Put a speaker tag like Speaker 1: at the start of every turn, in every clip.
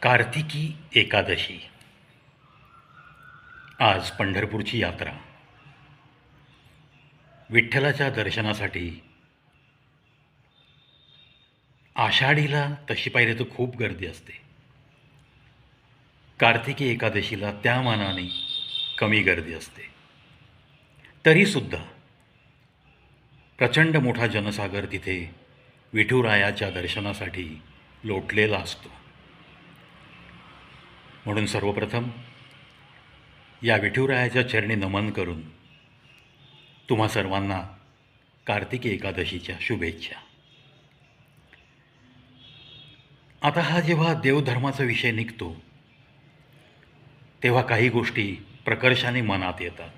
Speaker 1: कार्तिकी एकादशी. आज पंढरपूरची यात्रा. विठ्ठलाच्या दर्शनासाठी आषाढीला तशी पाहिली तर खूप गर्दी असते. कार्तिकी एकादशीला त्या मानाने कमी गर्दी असते. तरीसुद्धा प्रचंड मोठा जनसागर तिथे विठुरायाच्या दर्शनासाठी लोटलेला असतो. म्हणून सर्वप्रथम या विठुरायाच्या चरणी नमन करून तुम्हा सर्वांना कार्तिकी एकादशीच्या शुभेच्छा. आता हा जेव्हा देवधर्माचा विषय निघतो तेव्हा काही गोष्टी प्रकर्षाने मनात येतात.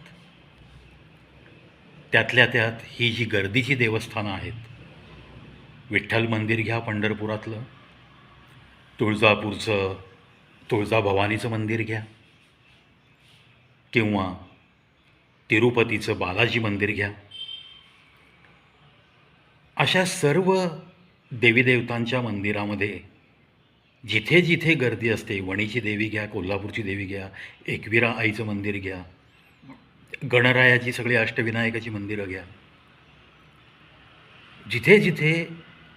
Speaker 1: त्यातल्या त्यात ही जी गर्दीची देवस्थानं आहेत, विठ्ठल मंदिर घ्या पंढरपुरातलं, तुळजापूरचं तुळजाभवानीचं मंदिर घ्या, किंवा तिरुपतीचं बालाजी मंदिर घ्या. अशा सर्व देवीदेवतांच्या मंदिरामध्ये जिथे जिथे गर्दी असते, वणीची देवी घ्या, कोल्हापूरची देवी घ्या, एकविरा आईचं मंदिर घ्या, गणरायाची सगळी अष्टविनायकाची मंदिरं घ्या, जिथे जिथे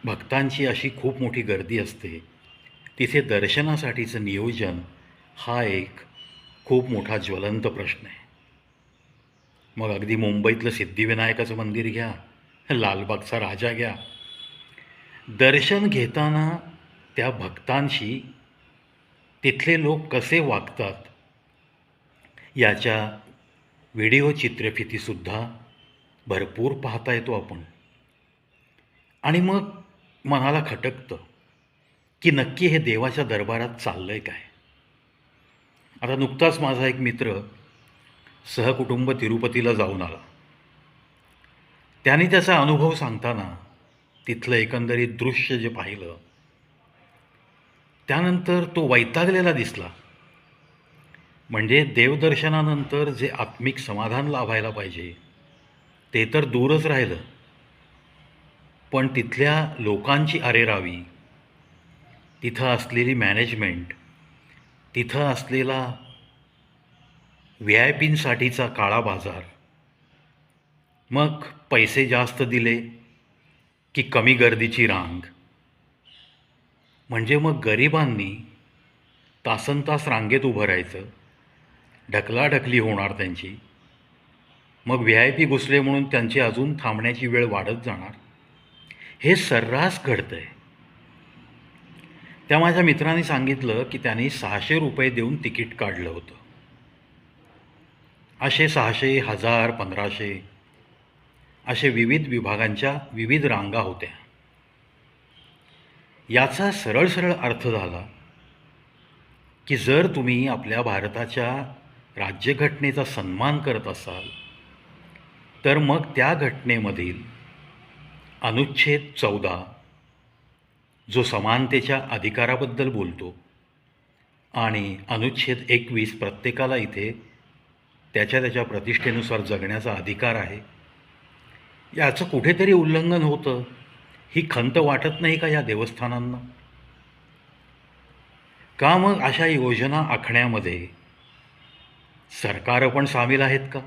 Speaker 1: भक्तांची अशी खूप मोठी गर्दी असते तिथे दर्शनासाठीचं नियोजन हा एक खूप मोठा ज्वलंत प्रश्न आहे. मग अगदी मुंबईतलं सिद्धिविनायकाचं मंदिर घ्या, लालबागचा राजा घ्या. दर्शन घेताना त्या भक्तांशी तिथले लोक कसे वागतात याच्या व्हिडिओ चित्रफितीसुद्धा भरपूर पाहता येतो आपण. आणि मग मनाला खटकतं की नक्की हे देवाच्या दरबारात चाललं आहे काय. आता नुकताच माझा एक मित्र सहकुटुंब तिरुपतीला जाऊन आला. त्याने त्याचा अनुभव सांगताना तिथलं एकंदरीत दृश्य जे पाहिलं त्यानंतर तो वैतागलेला दिसला. म्हणजे देवदर्शनानंतर जे आत्मिक समाधान लाभायला पाहिजे ते तर दूरच राहिलं, पण तिथल्या लोकांची अरेरावी, तिथं असलेली मॅनेजमेंट, तिथं असलेला VIP-साठीचा काळा बाजार, मग पैसे जास्त दिले की कमी गर्दीची रांग. म्हणजे मग गरिबांनी तासनतास रांगेत उभं राहायचं, ढकलाढकली होणार त्यांची. मग VIP घुसले म्हणून त्यांची अजून थांबण्याची वेळ वाढत जाणार. हे सर्रास घडतं आहे. त्या माझ्या मित्राने सांगितलं की त्यांनी 600 रुपये देऊन तिकीट काढलं होतं. असे 600, 1000, 1500 असे विविध विभागांच्या विविध रांगा होत्या. याचा सरळ सरळ अर्थ झाला की जर तुम्ही आपल्या भारताच्या राज्यघटनेचा सन्मान करत असाल तर मग त्या घटनेमधील अनुच्छेद 14 जो समानतेच्या अधिकाराबद्दल बोलतो आणि अनुच्छेद 21 प्रत्येकाला इथे त्याच्या त्याच्या प्रतिष्ठेनुसार जगण्याचा अधिकार आहे, याचं कुठेतरी उल्लंघन होतं. ही खंत वाटत नाही का या देवस्थानांना? का मग अशा योजना आखण्यामध्ये सरकारं पण सामील आहेत का?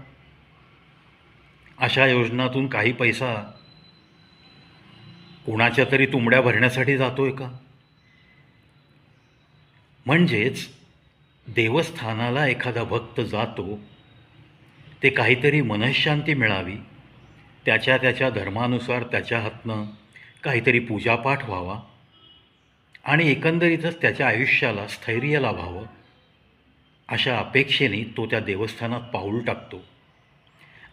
Speaker 1: अशा योजनातून काही पैसा कोणाच्या तरी तुंबड्या भरण्यासाठी जातोय का? म्हणजेच देवस्थानाला एखादा भक्त जातो ते काहीतरी मनःशांती मिळावी, त्याच्या त्याच्या धर्मानुसार त्याच्या हातनं काहीतरी पूजापाठ व्हावा आणि एकंदरीतच त्याच्या आयुष्याला स्थैर्य लाभावं, अशा अपेक्षेने तो त्या देवस्थानात पाऊल टाकतो.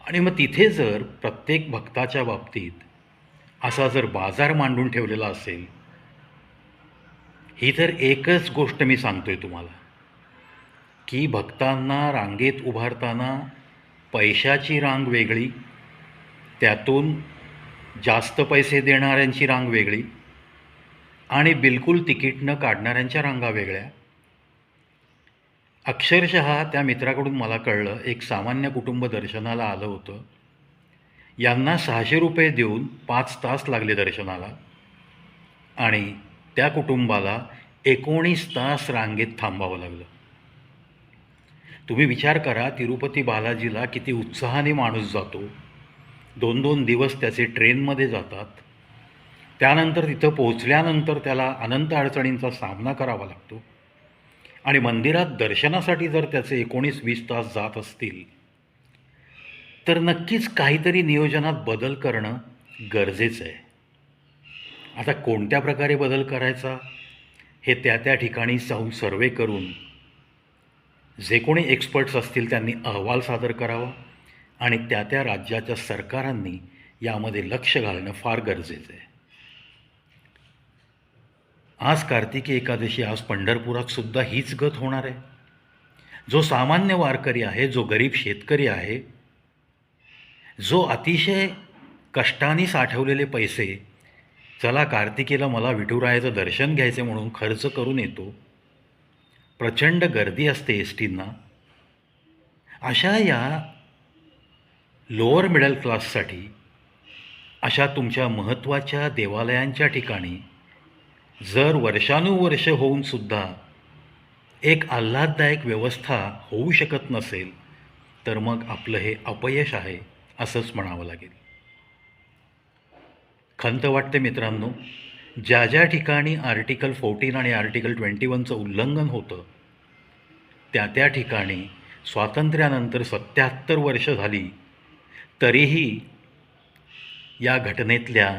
Speaker 1: आणि मग तिथे जर प्रत्येक भक्ताच्या बाबतीत असा जर बाजार मांडून ठेवलेला असेल, ही तर एकच गोष्ट मी सांगतोय तुम्हाला की भक्तांना रांगेत उभारताना पैशाची रांग वेगळी, त्यातून जास्त पैसे देणाऱ्यांची रांग वेगळी आणि बिलकुल तिकीट न काढणाऱ्यांच्या रांगा वेगळ्या. अक्षरशः त्या मित्राकडून मला कळलं, एक सामान्य कुटुंब दर्शनाला आलं होतं. यांना 600 रुपये देऊन 5 तास लागले दर्शनाला आणि त्या कुटुंबाला 19 तास रांगेत थांबावं लागलं. तुम्ही विचार करा, तिरुपती बालाजीला किती उत्साहाने माणूस जातो. 2-2 दिवस त्याचे ट्रेनमध्ये जातात. त्यानंतर तिथं पोहोचल्यानंतर त्याला अनंत अडचणींचा सामना करावा लागतो. आणि मंदिरात दर्शनासाठी जर त्याचे 19-20 तास जात असतील, तर नक्कीच काहीतरी नियोजनात बदल करणं गरजेचं आहे. आता कोणत्या प्रकारे बदल करायचा हे त्या ठिकाणी जाऊन सर्वे करून जे कोणी एक्सपर्ट्स असतील त्यांनी अहवाल सादर करावा आणि त्या राज्याच्या सरकारांनी यामध्ये लक्ष घालणं फार गरजेचं आहे. आज कार्तिकी एकादशी, आज पंढरपुरात सुद्धा हीच गत होणार आहे. जो सामान्य वारकरी आहे, जो गरीब शेतकरी आहे, जो अतिशय कष्टाने साठवलेले पैसे, चला कार्तिकीला मला विठुरायाचं दर्शन घ्यायचे म्हणून खर्च करून येतो. प्रचंड गर्दी असते एस टींना. अशा या लोअर मिडल क्लाससाठी अशा तुमच्या महत्त्वाच्या देवालयांच्या ठिकाणी जर वर्षानुवर्ष होऊनसुद्धा एक आल्हाददायक व्यवस्था होऊ शकत नसेल, तर मग आपलं हे अपयश आहे असंच म्हणावं लागेल. खंत वाटते मित्रांनो, ज्या ठिकाणी आर्टिकल 14 आणि आर्टिकल 21चं उल्लंघन होतं, त्या ठिकाणी स्वातंत्र्यानंतर 77 वर्ष झाली तरीही या घटनेतल्या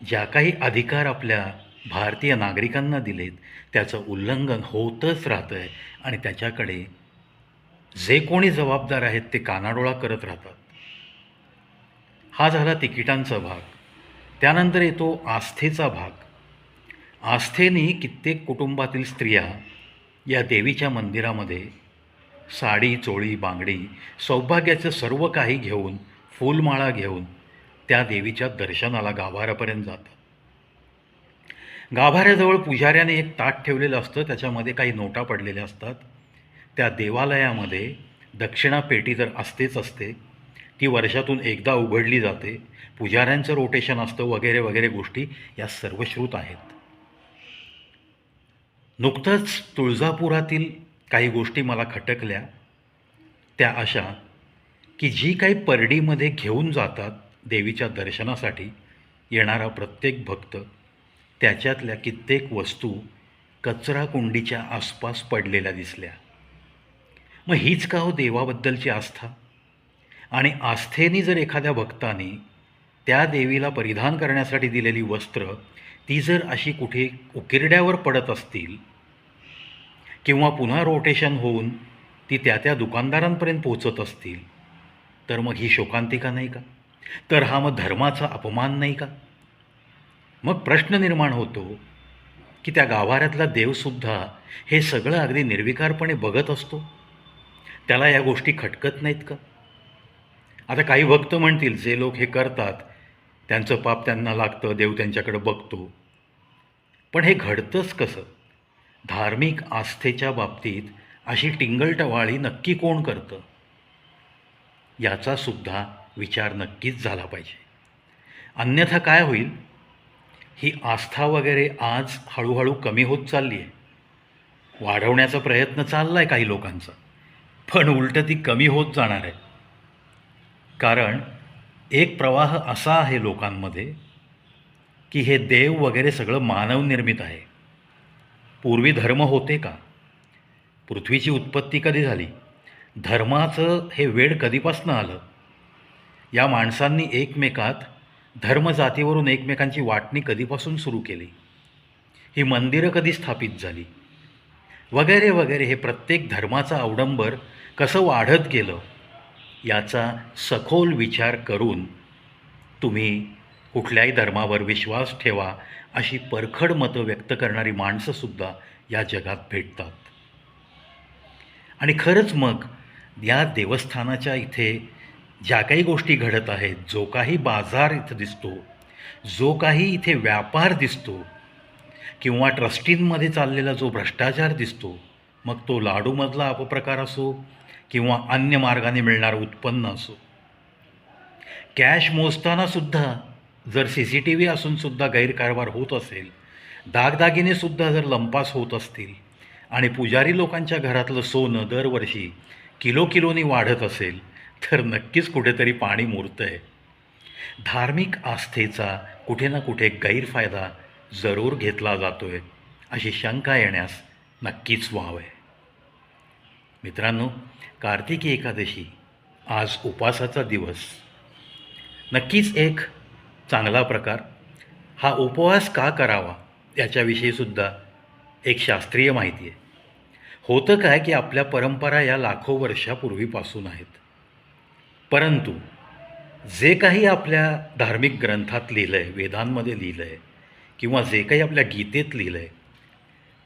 Speaker 1: ज्या काही अधिकार आपल्या भारतीय नागरिकांना दिलेत त्याचं उल्लंघन होतच राहतं आहे आणि त्याच्याकडे जे कोणी जबाबदार आहेत ते कानाडोळा करत राहतात. हा झाला तिकिटांचा भाग. त्यानंतर येतो आस्थेचा भाग. आस्थेने कित्येक कुटुंबातील स्त्रिया या देवीच्या मंदिरामध्ये साडी, चोळी, बांगडी, सौभाग्याचं सर्व काही घेऊन, फूलमाळा घेऊन त्या देवीच्या दर्शनाला गाभाऱ्यापर्यंत जातात. गाभाऱ्याजवळ पुजाऱ्याने एक ताट ठेवलेलं असतं, त्याच्यामध्ये काही नोटा पडलेल्या असतात. त्या देवालयामध्ये दक्षिणा पेटी तर असतेच असते, ती वर्षातून एकदा उघडली जाते. पुजाऱ्यांचं रोटेशन असतं वगैरे वगैरे गोष्टी या सर्वश्रुत आहेत. नुकतंच तुळजापुरातील काही गोष्टी मला खटकल्या. त्या अशा की जी काही परडीमध्ये घेऊन जातात देवीच्या दर्शनासाठी येणारा प्रत्येक भक्त, त्याच्यातल्या कित्येक वस्तू कचरा कुंडीच्या आसपास पडलेल्या दिसल्या. मग हीच का हो देवाबद्दलची आस्था? आणि आस्थेने जर एखाद्या भक्ताने त्या देवीला परिधान करण्यासाठी दिलेली वस्त्र ती जर अशी कुठे उकिरड्यावर पडत असतील किंवा पुन्हा रोटेशन होऊन ती त्या दुकानदारांपर्यंत पोचत असतील, तर मग ही शोकांतिका नाही का? तर हा मग धर्माचा अपमान नाही का? मग प्रश्न निर्माण होतो की त्या गाभाऱ्यातला देवसुद्धा हे सगळं अगदी निर्विकारपणे बघत असतो, त्याला या गोष्टी खटकत नाहीत का? आता काही भक्त म्हणतील, जे लोक हे करतात त्यांचं पाप त्यांना लागतं, देव त्यांच्याकडे बघतो. पण हे घडतंच कसं? धार्मिक आस्थेच्या बाबतीत अशी टिंगलटवाळी नक्की कोण करतं? याचासुद्धा विचार नक्कीच झाला पाहिजे. अन्यथा काय होईल? ही आस्था वगैरे आज हळूहळू कमी होत चालली आहे. वाढवण्याचा प्रयत्न चालला आहे काही लोकांचा, पण उलटं ती कमी होत जाणार आहे. कारण एक प्रवाह असा आहे लोकांमध्ये की हे देव वगैरे सगळं मानवनिर्मित आहे. पूर्वी धर्म होते का? पृथ्वीची उत्पत्ती कधी झाली? धर्माचं हे वेड कधीपासून आलं? या माणसांनी एकमेकात धर्मजातीवरून एकमेकांची वाटणी कधीपासून सुरू केली? ही मंदिरं कधी स्थापित झाली? वगैरे वगैरे हे प्रत्येक धर्माचा अवडंबर कसं वाढत गेलं याचा सखोल विचार करून तुम्ही कुठल्याही धर्मावर विश्वास ठेवा अशी परखड मतं व्यक्त करणारी माणसंसुद्धा या जगात भेटतात. आणि खरंच मग या देवस्थानाच्या इथे ज्या काही गोष्टी घडत आहेत, जो काही बाजार इथं दिसतो, जो काही इथे व्यापार दिसतो किंवा ट्रस्टींमध्ये चाललेला जो भ्रष्टाचार दिसतो, मग तो लाडूमधला अपप्रकार असो किंवा अन्य मार्गाने मिळणारं उत्पन्न असो, कॅश मोजतानासुद्धा जर CCTV असूनसुद्धा गैरकारभार होत असेल, दागदागिनेसुद्धा जर लंपास होत असतील आणि पुजारी लोकांच्या घरातलं सोनं दरवर्षी किलोनी वाढत असेल तर नक्कीच कुठेतरी पाणी मुरतं आहे. धार्मिक आस्थेचा कुठे ना कुठे गैरफायदा जरूर घेतला जातो आहे अशी शंका येण्यास नक्कीच वाव आहे. मित्रांनो, कार्तिकी एकादशी आज उपवासाचा दिवस. नक्कीच एक चांगला प्रकार. हा उपवास का करावा याच्याविषयीसुद्धा एक शास्त्रीय माहिती आहे. होतं काय की आपल्या परंपरा या लाखो वर्षापूर्वीपासून आहेत, परंतु जे काही आपल्या धार्मिक ग्रंथात लिहिलं आहे, वेदांमध्ये लिहिलं आहे किंवा जे काही आपल्या गीतेत लिहिलं आहे,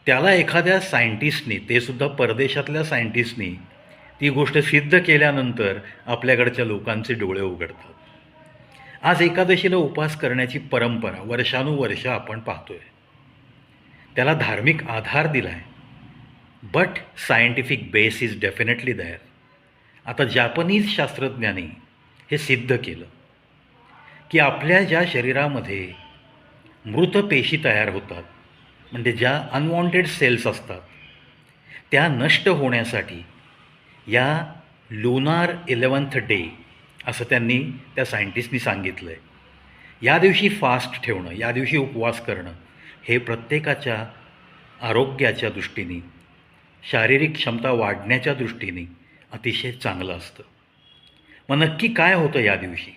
Speaker 1: त्याला एखाद्या सायंटिस्टनी, ते सुद्धा परदेशातल्या सायंटिस्टनी, ती गोष्ट सिद्ध केल्यानंतर आपल्याकडच्या लोकांचे डोळे उघडतात. आज एकादशीला उपवास करण्याची परंपरा वर्षानुवर्ष आपण पाहतोय. त्याला धार्मिक आधार दिला आहे, but scientific base is definitely there. आता जापनीज शास्त्रज्ञांनी हे सिद्ध केलं की आपल्या ज्या शरीरामध्ये मृत पेशी तयार होतात, म्हणजे ज्या अनवॉन्टेड सेल्स असतात, त्या नष्ट होण्यासाठी या लुनार 11th डे असं त्या सायंटिस्टनी सांगितलं आहे. या दिवशी फास्ट ठेवणं, या दिवशी उपवास करणं हे प्रत्येकाच्या आरोग्याच्या दृष्टीने, शारीरिक क्षमता वाढण्याच्या दृष्टीने अतिशय चांगलं असतं. मग नक्की काय होतं या दिवशी,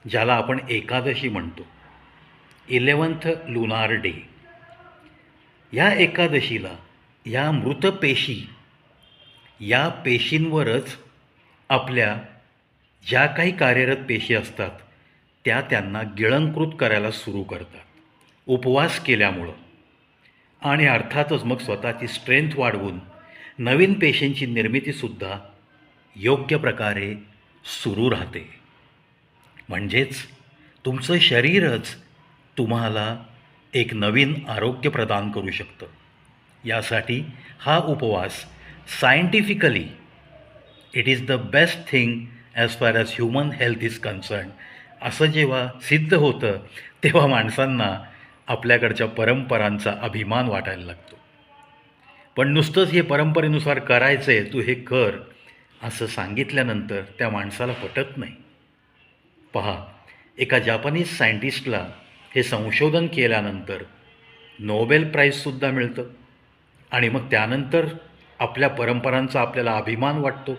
Speaker 1: ज्याला आपण एकादशी म्हणतो, 11th लुनार डे. या एकादशीला या मृत पेशी, या पेशींवरच आपल्या ज्या काही कार्यरत पेशी असतात त्या त्यांना गिळंकृत करायला सुरू करतात उपवास केल्यामुळं. आणि अर्थातच मग स्वतःची स्ट्रेंथ वाढवून नवीन पेशींची निर्मितीसुद्धा योग्य प्रकारे सुरू राहते. म्हणजेच तुमचं शरीरच तुम्हाला एक नवीन आरोग्य प्रदान करू शकतं. यासाठी हा उपवास scientifically it is the best thing as far as human health is concern असं जेव्हा सिद्ध होतं तेव्हा माणसांना आपल्याकडच्या परंपरांचा अभिमान वाटायला लागतो. पण नुसतंच हे परंपरेनुसार करायचं आहे, तू हे कर असं सांगितल्यानंतर त्या माणसाला पटत नाही. पहा, एका जापानीज सायंटिस्टला हे संशोधन केल्यानंतर नोबेल प्राईजसुद्धा मिळतं आणि मग त्यानंतर आपल्या परंपरांचा आपल्याला अभिमान वाटतो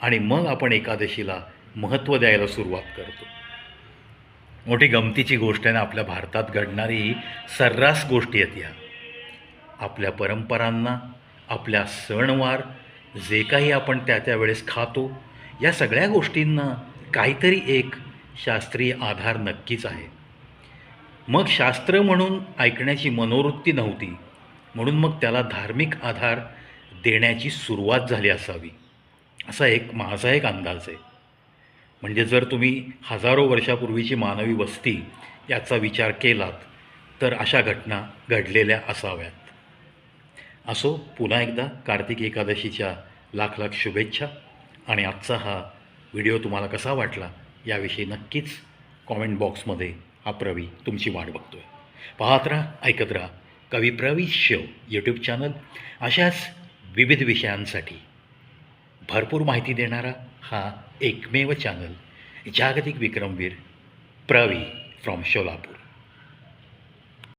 Speaker 1: आणि मग आपण एकादशीला महत्त्व द्यायला सुरुवात करतो. मोठी गमतीची गोष्ट आहे ना, आपल्या भारतात घडणारी सर्रास गोष्टी आहेत ह्या. आपल्या परंपरांना, आपल्या सणवार, जे काही आपण त्या वेळेस खातो, या सगळ्या गोष्टींना काहीतरी एक शास्त्रीय आधार नक्कीच आहे. मग शास्त्र म्हणून ऐकण्याची मनोवृत्ती नव्हती, म्हणून मग त्याला धार्मिक आधार देण्याची सुरुवात झाली असावी, असा माझा एक अंदाज आहे. म्हणजे जर तुम्ही हजारो वर्षापूर्वीची मानवी वस्ती याचा विचार केलात तर अशा घटना घडलेल्या असाव्यात. असो, पुन्हा एकदा कार्तिक एकादशीच्या लाख लाख शुभेच्छा. आणि आजचा हा व्हिडिओ तुम्हाला कसा वाटला याविषयी नक्कीच कॉमेंट बॉक्समध्ये हा प्रवी तुमची वाट बघतो आहे. पाहत राहा, ऐकत राहा कवी प्रवी शो यूट्यूब चॅनल. अशाच विविध विषयांसाठी भरपूर माहिती देणारा हा एकमेव चॅनल, जागतिक विक्रमवीर प्रवी फ्रॉम सोलापूर.